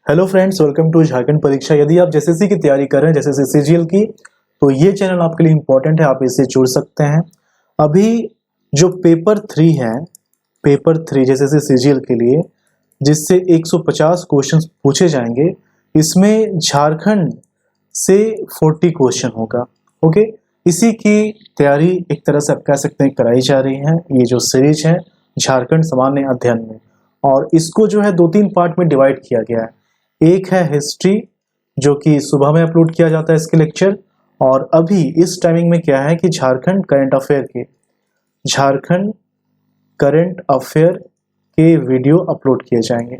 Hello friends, welcome to Jharkhand परीक्षा। यदि आप जेएसएससी की तैयारी कर रहे हैं, जैसे सीजीएल की, तो ये चैनल आपके लिए इम्पोर्टेंट है। आप इससे जुड़ सकते हैं। अभी जो पेपर 3 है, पेपर 3 जेएसएससी सीजीएल के लिए, जिससे 150 क्वेश्चंस पूछे जाएंगे, इसमें झारखंड से 40 क्वेश्चन होगा। ओके, इसी की तैयारी एक तरह से आप कह सकते हैं कराई जा रही है। ये जो सीरीज है झारखंड सामान्य अध्ययन में, और इसको जो है 2-3 पार्ट में डिवाइड किया गया है। एक है हिस्ट्री, जो कि सुबह में अपलोड किया जाता है इसके लेक्चर, और अभी इस टाइमिंग में क्या है कि झारखंड करंट अफेयर के वीडियो अपलोड किए जाएंगे,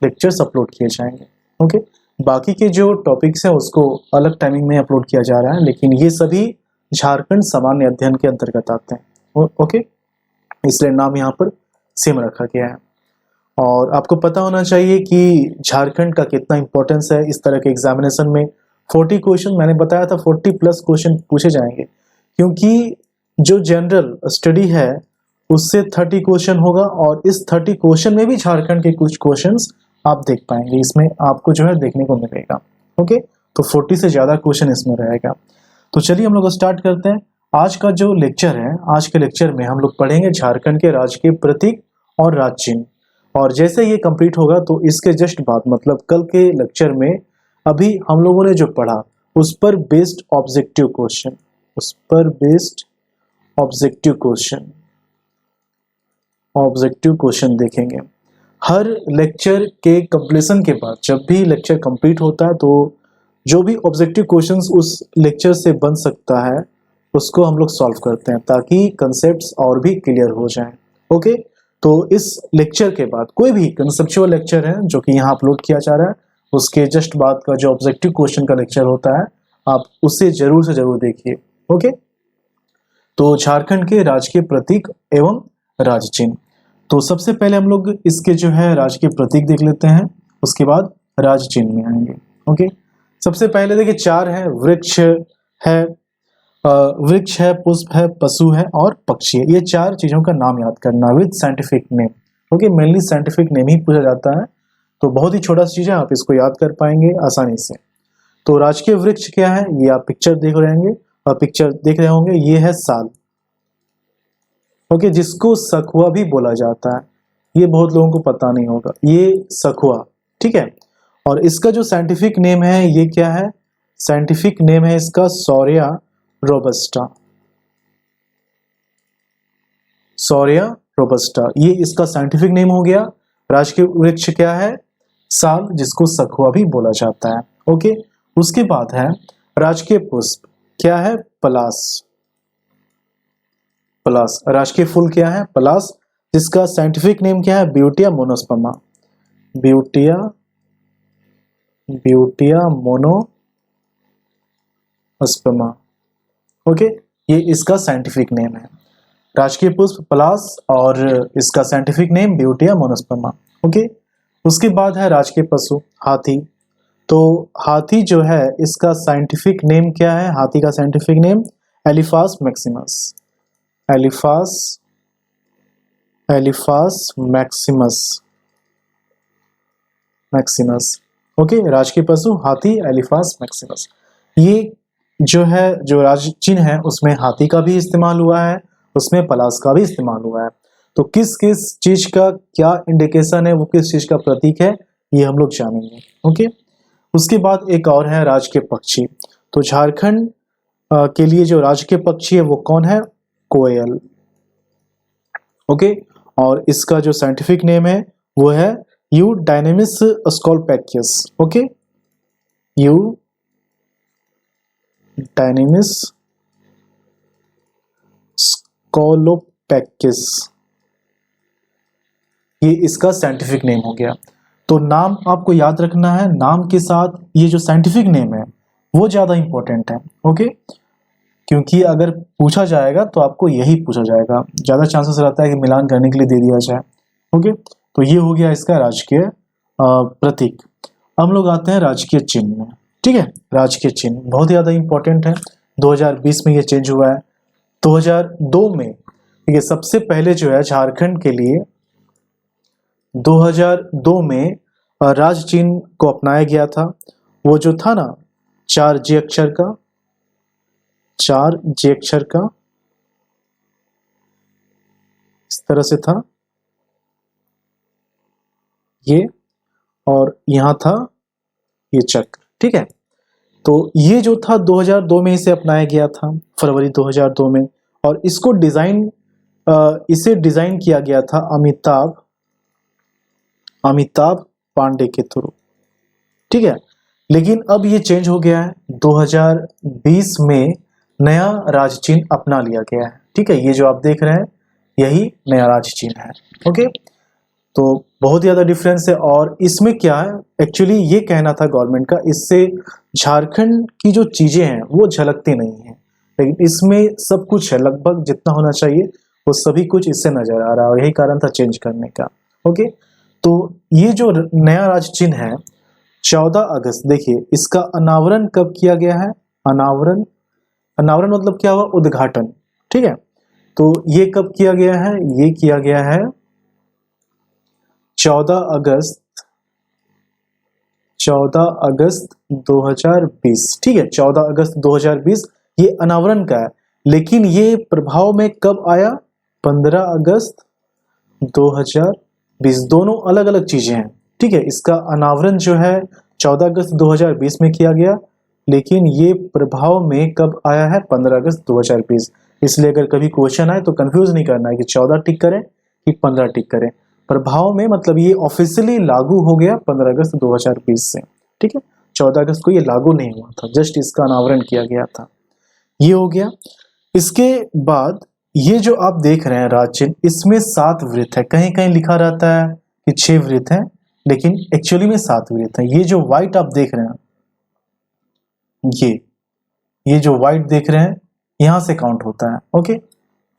लेक्चर्स अपलोड किए जाएंगे। ओके, बाकी के जो टॉपिक्स हैं उसको अलग टाइमिंग में अपलोड किया जा रहा है, लेकिन ये सभी झारखंड सामान्य अध्ययन के अंतर्गत आते हैं। ओके, इसलिए नाम यहाँ पर सेम रखा गया है। और आपको पता होना चाहिए कि झारखंड का कितना इंपॉर्टेंस है इस तरह के एग्जामिनेशन में। 40 क्वेश्चन मैंने बताया था, 40+ क्वेश्चन पूछे जाएंगे, क्योंकि जो जनरल स्टडी है उससे 30 क्वेश्चन होगा, और इस 30 क्वेश्चन में भी झारखंड के कुछ क्वेश्चंस आप देख पाएंगे, इसमें आपको जो है देखने को मिलेगा। ओके, तो 40 से ज़्यादा क्वेश्चन इसमें रहेगा। तो चलिए हम लोग स्टार्ट करते हैं। आज का जो लेक्चर है, आज के लेक्चर में हम लोग पढ़ेंगे झारखंड के राजकीय प्रतीक और राज्य चिन्ह। और जैसे ये कंप्लीट होगा तो इसके जस्ट बाद, मतलब कल के लेक्चर में अभी हम लोगों ने जो पढ़ा उस पर बेस्ड ऑब्जेक्टिव क्वेश्चन देखेंगे। हर लेक्चर के कंप्लीशन के बाद, जब भी लेक्चर कंप्लीट होता है, तो जो भी ऑब्जेक्टिव क्वेश्चंस उस लेक्चर से बन सकता है उसको हम लोग सॉल्व करते हैं, ताकि कंसेप्ट्स और भी क्लियर हो जाएं। ओके, तो इस लेक्चर के बाद कोई भी कंसेप्चुअल लेक्चर है जो कि यहाँ अपलोड किया जा रहा है, उसके जस्ट बाद का जो ऑब्जेक्टिव क्वेश्चन का लेक्चर होता है, आप उसे जरूर से जरूर देखिए। ओके, तो झारखंड के राजकीय प्रतीक एवं राज्य चिन्ह। तो सबसे पहले हम लोग इसके जो है राजकीय प्रतीक देख लेते हैं, उसके बाद राज्य चिन्ह में आएंगे। ओके, सबसे पहले देखिए 4 है। वृक्ष है, पुष्प है, पशु है और पक्षी है। ये 4 चीजों का नाम याद करना with scientific name. Okay, mainly scientific name ही पूछा जाता है, तो बहुत ही छोटा सा चीज है, आप इसको याद कर पाएंगे आसानी से। तो राजकीय वृक्ष क्या है, ये आप पिक्चर देख रहे होंगे, ये है साल। ओके, जिसको सखुआ भी बोला जाता है, ये बहुत लोगों को पता नहीं होगा, ये सखुआ, ठीक है। और इसका जो साइंटिफिक नेम है, ये क्या है, साइंटिफिक नेम है इसका सौर्या रोबस्टा, ये इसका साइंटिफिक नेम हो गया। राजकीय वृक्ष क्या है, साल, जिसको सखुआ भी बोला जाता है। ओके, उसके बाद है राजकीय पुष्प, क्या है, पलास। राजकीय फूल क्या है, पलास, जिसका साइंटिफिक नेम क्या है, ब्यूटिया मोनोस्पर्मा। ओके, ये इसका साइंटिफिक नेम है, राजकीय पुष्प पलास, और इसका scientific name Butea monosperma. Okay, उसके बाद है राजकीय पशु, हाथी। तो हाथी जो है, इसका साइंटिफिक नेम क्या है, हाथी का साइंटिफिक नेम एलिफास मैक्सिमस। ओके, राजकीय पशु हाथी, एलिफास मैक्सिमस। ये जो है, जो राज्य चिन्ह है, उसमें हाथी का भी इस्तेमाल हुआ है, उसमें पलास का भी इस्तेमाल हुआ है। तो किस किस चीज का क्या इंडिकेशन है, वो किस चीज का प्रतीक है, ये हम लोग जानेंगे। ओके, उसके बाद एक और है राजकीय पक्षी। तो झारखंड के लिए जो राजकीय पक्षी है वो कौन है, कोयल। ओके, और इसका जो साइंटिफिक नेम है वो है यूडाइनेमिस स्कॉलपैकियस। ओके, यूडाइनेमिस स्कॉलोपैकिस, ये इसका साइंटिफिक नेम हो गया। तो नाम आपको याद रखना है, नाम के साथ ये जो साइंटिफिक नेम है वो ज्यादा इंपॉर्टेंट है। ओके, क्योंकि अगर पूछा जाएगा तो आपको यही पूछा जाएगा, ज्यादा चांसेस रहता है कि मिलान करने के लिए दे दिया जाए। ओके, तो ये हो गया इसका राजकीय प्रतीक। हम लोग आते हैं राजकीय चिन्ह में। ठीक है, राजकीय चिन्ह बहुत ज्यादा इंपॉर्टेंट है। 2020 में ये चेंज हुआ है। 2002 में, ठीक है, सबसे पहले जो है झारखंड के लिए 2002 में राज चिन्ह को अपनाया गया था, वो जो था ना 4J अक्षर का, 4J अक्षर का इस तरह से था ये, और यहां था ये चक्र, ठीक है। तो ये जो था 2002 में इसे अपनाया गया था, फरवरी 2002 में, और इसको इसे डिजाइन किया गया था अमिताभ पांडे के थ्रू, ठीक है। लेकिन अब ये चेंज हो गया है, 2020 में नया राज चिन्ह अपना लिया गया है, ठीक है। ये जो आप देख रहे हैं यही नया राज चिन्ह है, ओके। तो बहुत ज़्यादा डिफरेंस है, और इसमें क्या है, एक्चुअली ये कहना था गवर्नमेंट का, इससे झारखंड की जो चीज़ें हैं वो झलकती नहीं है, लेकिन इसमें सब कुछ है, लगभग जितना होना चाहिए वो सभी कुछ इससे नजर आ रहा है, और यही कारण था चेंज करने का, ओके। तो ये जो नया राज चिन्ह है 14 अगस्त, देखिए इसका अनावरण कब किया गया है, अनावरण मतलब क्या हुआ, उद्घाटन, ठीक है। तो ये कब किया गया है, ये किया गया है 14 अगस्त 2020, ठीक है। 14 अगस्त 2020 ये अनावरण का है, लेकिन ये प्रभाव में कब आया, 15 अगस्त 2020, दोनों अलग अलग चीजें हैं, ठीक है। इसका अनावरण जो है 14 अगस्त 2020 में किया गया, लेकिन ये प्रभाव में कब आया है, 15 अगस्त 2020। इसलिए अगर कभी क्वेश्चन आए तो कंफ्यूज नहीं करना है कि 14 टिक करें कि 15 टिक करें। प्रभाव में मतलब ये ऑफिशियली लागू हो गया 15 अगस्त 2020 से, ठीक है। 14 अगस्त को ये लागू नहीं हुआ था, जस्ट इसका अनावरण किया गया था, ये हो गया। इसके बाद ये जो आप देख रहे हैं राज चिन्ह, इसमें 7 वृत्त है, कहीं कहीं लिखा रहता है कि 6 वृत्त हैं, लेकिन एक्चुअली में 7 वृत्त है। ये जो व्हाइट आप देख रहे हैं, ये जो व्हाइट देख रहे हैं, यहां से काउंट होता है, ओके,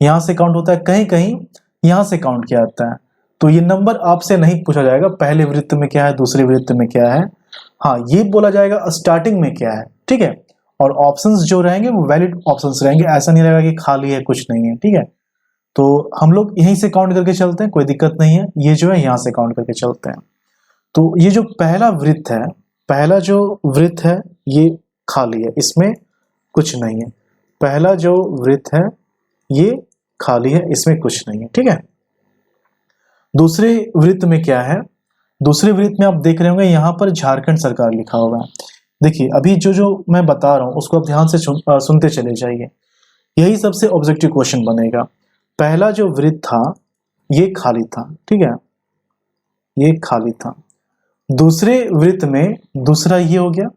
यहां से काउंट होता है, कहीं कहीं यहां से काउंट किया जाता है। तो ये नंबर आपसे नहीं पूछा जाएगा पहले वृत्त में क्या है, दूसरे वृत्त में क्या है, हाँ ये बोला जाएगा स्टार्टिंग में क्या है, ठीक है। और ऑप्शंस जो रहेंगे वो वैलिड ऑप्शंस रहेंगे, ऐसा नहीं रहेगा कि खाली है कुछ नहीं है, ठीक है। तो हम लोग यहीं से काउंट करके चलते हैं, कोई दिक्कत नहीं है, ये जो है यहां से काउंट करके चलते हैं। तो ये जो पहला वृत्त है, पहला जो वृत्त है ये खाली है, इसमें कुछ नहीं है। पहला जो वृत्त है ये खाली है, इसमें कुछ नहीं है, ठीक है। दूसरे वृत्त में क्या है, दूसरे वृत्त में आप देख रहे होंगे यहाँ पर झारखंड सरकार लिखा हुआ है। देखिए अभी जो मैं बता रहा हूँ उसको आप ध्यान से सुनते चले जाइए, यही सबसे ऑब्जेक्टिव क्वेश्चन बनेगा। पहला जो वृत्त था ये खाली था, ठीक है, ये खाली था। दूसरे वृत्त में दूसरा ये हो गया,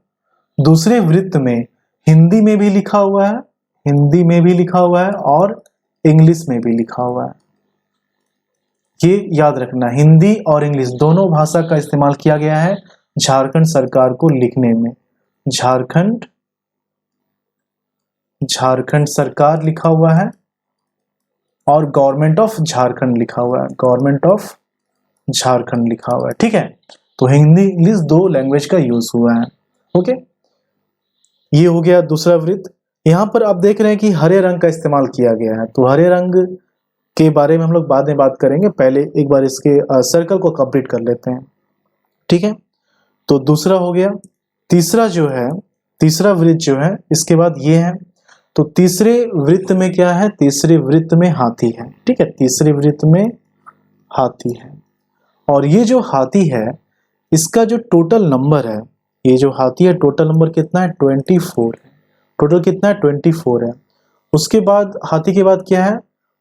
दूसरे वृत्त में हिंदी में भी लिखा हुआ है, हिंदी में भी लिखा हुआ है और इंग्लिश में भी लिखा हुआ है। ये याद रखना, हिंदी और इंग्लिश दोनों भाषा का इस्तेमाल किया गया है झारखंड सरकार को लिखने में। झारखंड सरकार लिखा हुआ है और गवर्नमेंट ऑफ झारखंड लिखा हुआ है, गवर्नमेंट ऑफ झारखंड लिखा हुआ है, ठीक है। तो हिंदी इंग्लिश 2 लैंग्वेज का यूज हुआ है, ओके। ये हो गया दूसरा वृत्त। यहां पर आप देख रहे हैं कि हरे रंग का इस्तेमाल किया गया है, तो हरे रंग के बारे में हम लोग बाद में बात करेंगे, पहले एक बार इसके सर्कल को कंप्लीट कर लेते हैं, ठीक है। तो दूसरा हो गया। तीसरा जो है, तीसरा वृत्त जो है इसके बाद ये है। तो तीसरे वृत्त में क्या है, तीसरे वृत्त में हाथी है, ठीक है, तीसरे वृत्त में हाथी है। और ये जो हाथी है इसका जो टोटल नंबर है, ये जो हाथी है टोटल नंबर कितना है, 24 है। टोटल कितना है, 24 है। उसके बाद हाथी के बाद क्या है,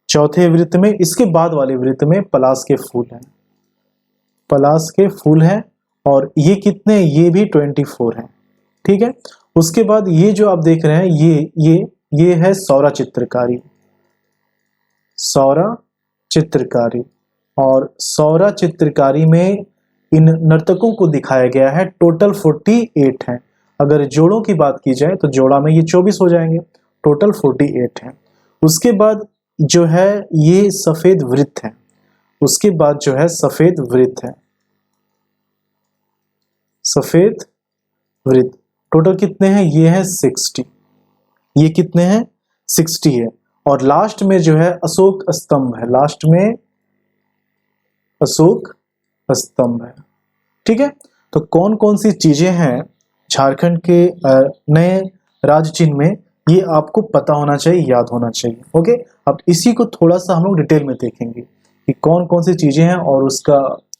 चौथे वृत्त में, इसके बाद वाले वृत्त में पलाश के फूल है, पलाश के फूल है। और ये कितने, ये भी 24 है, ठीक है। उसके बाद ये जो आप देख रहे हैं ये है सौरा चित्रकारी, सौरा चित्रकारी। और सौरा चित्रकारी में इन नर्तकों को दिखाया गया है, टोटल 48 है। अगर जोड़ों की बात की जाए तो जोड़ा में ये 24 हो जाएंगे, टोटल 48 है। उसके बाद जो है ये सफेद वृत्त है, उसके बाद जो है सफेद वृत्त है, सफेद वृत्त। टोटल कितने हैं, ये है 60, ये कितने हैं 60 है। और लास्ट में जो है अशोक स्तंभ है, लास्ट में अशोक स्तंभ है, ठीक है। तो कौन कौन सी चीजें हैं झारखंड के नए राज्य चिन्ह में, ये आपको पता होना चाहिए, याद होना चाहिए। ओके, अब इसी को थोड़ा सा हम लोग डिटेल में देखेंगे कि कौन कौन सी चीजें हैं और उसका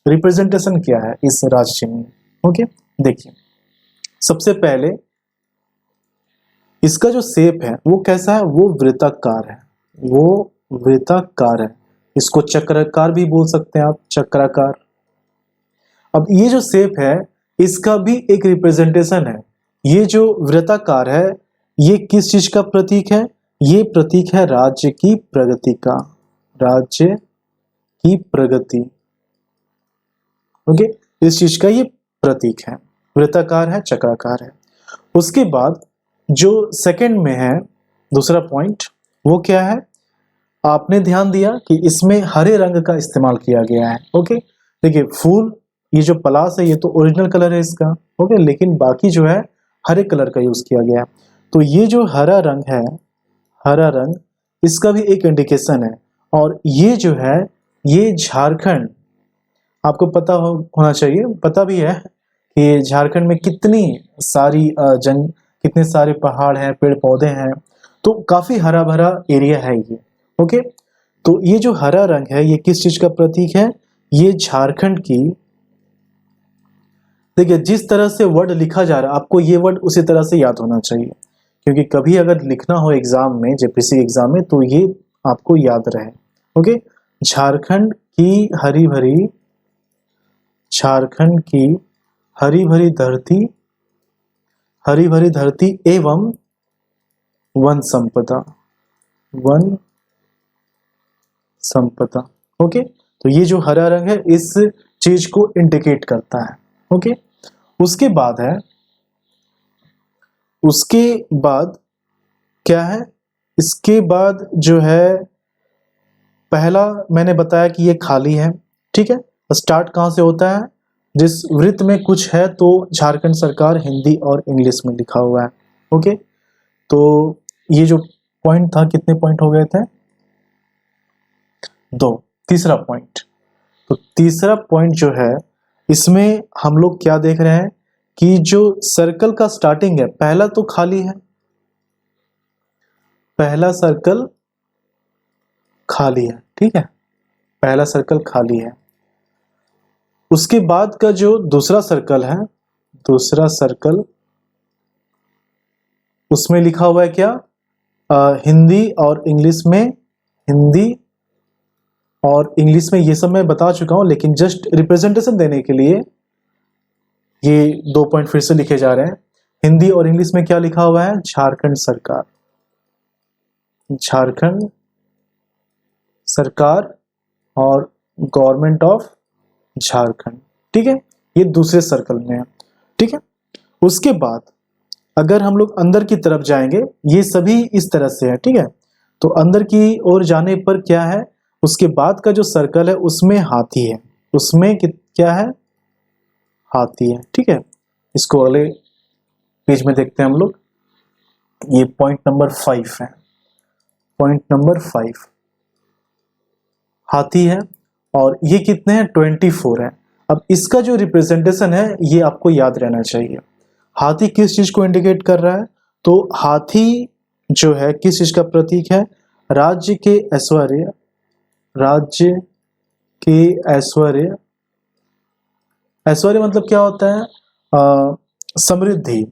रिप्रेजेंटेशन क्या है इस राज्य चिन्ह में। ओके, देखिए सबसे पहले इसका जो शेप है वो कैसा है, वो वृत्ताकार है, वो वृत्ताकार है। इसको चक्राकार भी बोल सकते हैं आप, चक्राकार। अब ये जो शेप है इसका भी एक रिप्रेजेंटेशन है। ये जो वृत्ताकार है ये किस चीज का प्रतीक है, ये प्रतीक है राज्य की प्रगति का, राज्य की प्रगति। ओके, इस चीज का ये प्रतीक है, वृत्ताकार है, चक्राकार है। उसके बाद जो सेकंड में है दूसरा पॉइंट, वो क्या है, आपने ध्यान दिया कि इसमें हरे रंग का इस्तेमाल किया गया है। ओके, देखिए फूल, ये जो पलाश है ये तो ओरिजिनल कलर है इसका, ओके, लेकिन बाकी जो है हरे कलर का यूज किया गया है। तो ये जो हरा रंग है, हरा रंग, इसका भी एक इंडिकेशन है। और ये जो है ये झारखंड, आपको पता होना चाहिए, पता भी है कि झारखंड में कितनी सारी कितने सारे पहाड़ हैं, पेड़ पौधे हैं, तो काफी हरा भरा एरिया है ये। ओके, तो ये जो हरा रंग है ये किस चीज का प्रतीक है, ये झारखंड की, देखिए जिस तरह से वर्ड लिखा जा रहा है आपको ये वर्ड उसी तरह से याद होना चाहिए, क्योंकि कभी अगर लिखना हो एग्जाम में, जेपीसी एग्जाम में, तो ये आपको याद रहे। ओके, झारखंड की हरी भरी, झारखंड की हरी भरी धरती, हरी भरी धरती एवं वन संपदा, वन संपदा। ओके, तो ये जो हरा रंग है इस चीज को इंडिकेट करता है। ओके, उसके बाद है, उसके बाद क्या है, इसके बाद जो है पहला मैंने बताया कि ये खाली है, ठीक है। स्टार्ट कहाँ से होता है, जिस वृत्त में कुछ है तो झारखंड सरकार हिंदी और इंग्लिश में लिखा हुआ है। ओके, तो ये जो पॉइंट था, कितने पॉइंट हो गए थे, 2। तीसरा पॉइंट, तो तीसरा पॉइंट जो है इसमें हम लोग क्या देख रहे हैं कि जो सर्कल का स्टार्टिंग है, पहला तो खाली है, पहला सर्कल खाली है, ठीक है, पहला सर्कल खाली है। उसके बाद का जो दूसरा सर्कल है, दूसरा सर्कल, उसमें लिखा हुआ है क्या, हिंदी और इंग्लिश में, हिंदी और इंग्लिश में, ये सब मैं बता चुका हूं, लेकिन जस्ट रिप्रेजेंटेशन देने के लिए ये 2 पॉइंट फिर से लिखे जा रहे हैं। हिंदी और इंग्लिश में क्या लिखा हुआ है, झारखंड सरकार, झारखंड सरकार और गवर्नमेंट ऑफ झारखंड, ठीक है, ये दूसरे सर्कल में है, ठीक है। उसके बाद अगर हम लोग अंदर की तरफ जाएंगे, ये सभी इस तरह से है, ठीक है, तो अंदर की ओर जाने पर क्या है, उसके बाद का जो सर्कल है उसमें हाथी है, उसमें क्या है, हाथी है, ठीक है। इसको अगले पेज में देखते हैं हम लोग। ये पॉइंट नंबर 5 है, पॉइंट नंबर 5 हाथी है, और ये कितने हैं, 24 है। अब इसका जो रिप्रेजेंटेशन है ये आपको याद रहना चाहिए। हाथी किस चीज को इंडिकेट कर रहा है, तो हाथी जो है किस चीज का प्रतीक है, राज्य के ऐश्वर्य, राज्य के ऐश्वर्य, ऐश्वर्य मतलब क्या होता है, समृद्धि,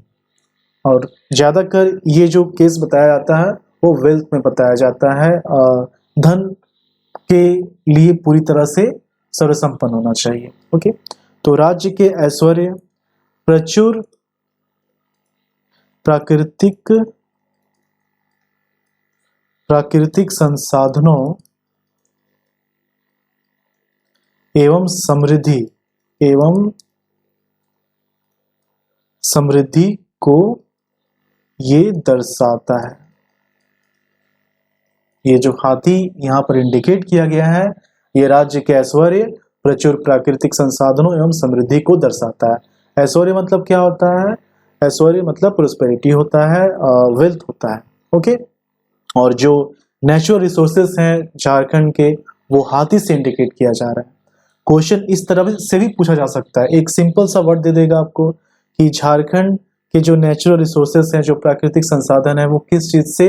और ज्यादातर ये जो केस बताया जाता है वो वेल्थ में बताया जाता है, धन के लिए पूरी तरह से सर्वसंपन्न होना चाहिए। ओके, तो राज्य के ऐश्वर्य, प्रचुर प्राकृतिक संसाधनों एवं समृद्धि को ये दर्शाता है। ये जो हाथी यहाँ पर इंडिकेट किया गया है, ये राज्य के ऐश्वर्य, प्रचुर प्राकृतिक संसाधनों एवं समृद्धि को दर्शाता है। ऐश्वर्य मतलब क्या होता है, ऐश्वर्य मतलब प्रोस्पेरिटी होता है, वेल्थ होता है। ओके, और जो नेचुरल रिसोर्सेस हैं झारखंड के, वो हाथी से इंडिकेट किया जा रहा है। क्वेश्चन इस तरह से भी पूछा जा सकता है। एक सिंपल सा वर्ड दे देगा आपको कि झारखंड के जो नेचुरल रिसोर्सेस हैं, जो प्राकृतिक संसाधन है, वो किस चीज से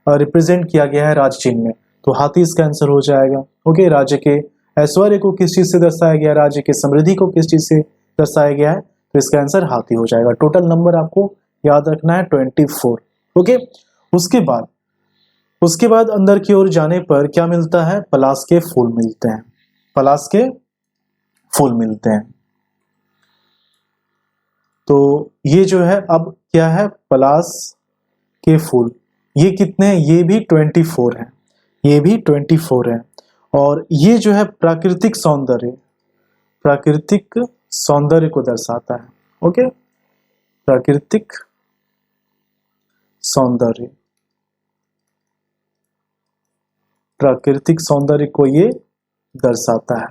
रिप्रेजेंट किया गया है राज्य चिन्ह में, तो हाथी इसका आंसर हो जाएगा। ओके, राज्य के ऐश्वर्य को किस चीज से दर्शाया गया है, राज्य के समृद्धि को किस चीज से दर्शाया गया है, तो इसका आंसर हाथी हो जाएगा। टोटल नंबर आपको याद रखना है 24। ओके, उसके बाद अंदर की ओर जाने पर क्या मिलता है, पलाश के फूल मिलते हैं, पलाश के फूल मिलते हैं। तो ये जो है अब क्या है, पलाश के फूल, ये कितने हैं, ये भी 24 है, ये भी 24 है। और ये जो है प्राकृतिक सौंदर्य, प्राकृतिक सौंदर्य को दर्शाता है। ओके, प्राकृतिक सौंदर्य, प्राकृतिक सौंदर्य को ये दर्शाता है।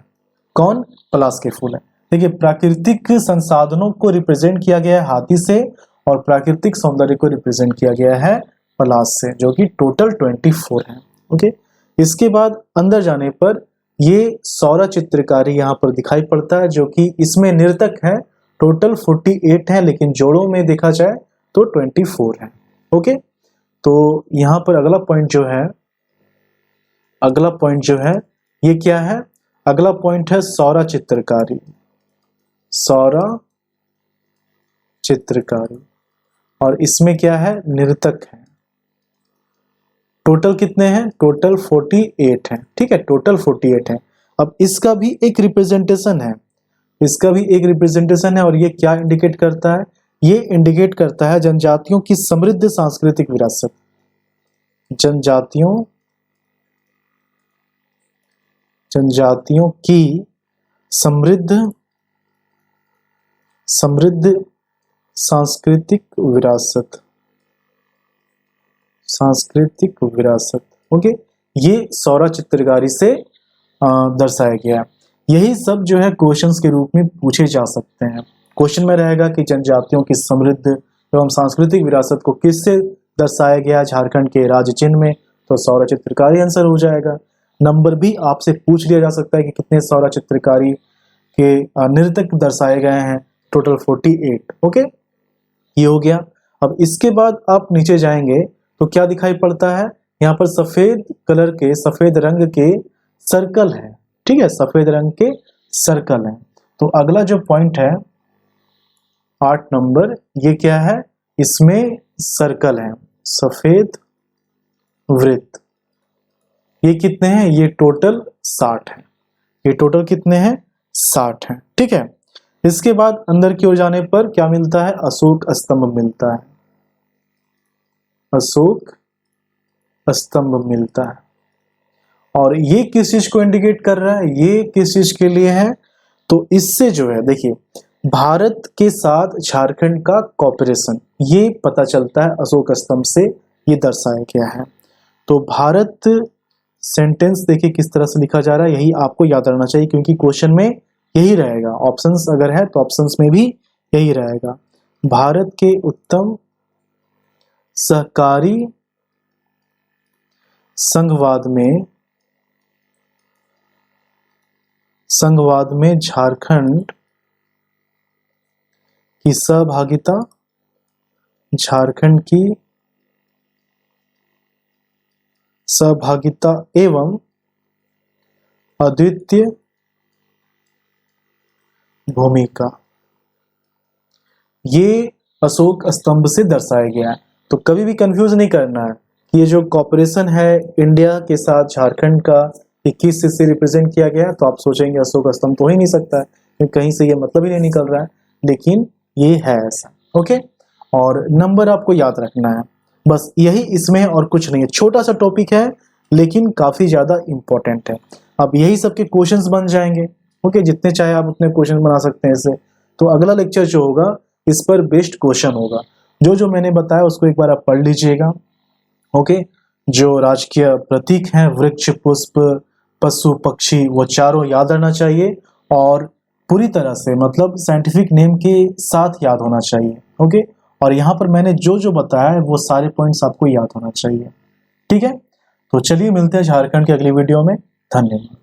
कौन, पलाश के फूल है। देखिए, प्राकृतिक संसाधनों को रिप्रेजेंट किया गया है हाथी से और प्राकृतिक सौंदर्य को रिप्रेजेंट किया गया है पलाश से, जो कि टोटल 24 है। ओके, इसके बाद अंदर जाने पर ये सौर चित्रकारी यहाँ पर दिखाई पड़ता है, जो कि इसमें नर्तक है, टोटल 48 है, लेकिन जोड़ों में देखा जाए तो 24 है। ओके, तो यहाँ पर अगला पॉइंट जो है ये क्या है, अगला पॉइंट है सौर चित्रकारी, सौर चित्रकारी, और इसमें क्या है, नर्तक है। टोटल कितने हैं, टोटल 48 है। ठीक है, टोटल 48 है। अब इसका भी एक रिप्रेजेंटेशन है, इसका भी एक रिप्रेजेंटेशन है, और ये क्या इंडिकेट करता है, ये इंडिकेट करता है जनजातियों की समृद्ध सांस्कृतिक विरासत, जनजातियों की समृद्ध सांस्कृतिक विरासत, सांस्कृतिक विरासत। ओके, ये सौर चित्रकारी से दर्शाया गया है। यही सब जो है क्वेश्चंस के रूप में पूछे जा सकते हैं। क्वेश्चन में रहेगा कि जनजातियों की समृद्ध एवं सांस्कृतिक विरासत को किससे दर्शाया गया झारखंड के राज्य चिन्ह में, तो सौर चित्रकारी आंसर हो जाएगा। नंबर भी आपसे पूछ लिया जा सकता है कि कितने सौर चित्रकारी के नर्तक दर्शाए गए हैं, टोटल 48। ओके, ये हो गया। अब इसके बाद आप नीचे जाएंगे तो क्या दिखाई पड़ता है, यहाँ पर सफेद रंग के सर्कल है। ठीक है, सफेद रंग के सर्कल है। तो अगला जो पॉइंट है 8 नंबर, ये क्या है, इसमें सर्कल है, सफेद वृत्त। ये कितने हैं, ये टोटल 60 है, ये टोटल कितने हैं, 60 है। ठीक है, इसके बाद अंदर की ओर जाने पर क्या मिलता है, अशोक स्तंभ मिलता है, अशोक स्तंभ मिलता है। और ये किस चीज को इंडिकेट कर रहा है, ये किस चीज के लिए है, तो इससे जो है, देखिए, भारत के साथ झारखंड का कॉपरेशन, ये पता चलता है अशोक स्तंभ से, ये दर्शाया गया है। तो भारत सेंटेंस देखिए किस तरह से लिखा जा रहा है, यही आपको याद रहना चाहिए, क्योंकि क्वेश्चन में यही रहेगा। ऑप्शंस अगर है तो ऑप्शंस में भी यही रहेगा। भारत के उत्तम सहकारी संघवाद में झारखंड की सहभागिता, झारखंड की सहभागिता एवं अद्वितीय भूमिका, ये अशोक स्तंभ से दर्शाया गया है। तो कभी भी कंफ्यूज नहीं करना है कि ये जो कॉपरेशन है इंडिया के साथ झारखंड का, ये किस से रिप्रेजेंट किया गया है, तो आप सोचेंगे अशोक स्तंभ तो हो ही नहीं सकता है, क्योंकि कहीं से ये मतलब ही नहीं निकल रहा है, लेकिन ये है ऐसा। ओके, और नंबर आपको याद रखना है, बस यही इसमें, और कुछ नहीं है। छोटा सा टॉपिक है लेकिन काफी ज्यादा इंपॉर्टेंट है। अब यही सबके क्वेश्चंस बन जाएंगे। ओके, जितने चाहे आप उतने क्वेश्चन बना सकते हैं इससे। तो अगला लेक्चर जो होगा इस पर बेस्ड क्वेश्चन होगा। जो मैंने बताया उसको एक बार आप पढ़ लीजिएगा। ओके, जो राजकीय प्रतीक हैं, वृक्ष, पुष्प, पशु, पक्षी, वो चारों याद रहना चाहिए, और पूरी तरह से मतलब साइंटिफिक नेम के साथ याद होना चाहिए। ओके, और यहाँ पर मैंने जो बताया है वो सारे पॉइंट्स आपको याद होना चाहिए। ठीक है, तो चलिए मिलते हैं झारखंड के अगली वीडियो में। धन्यवाद।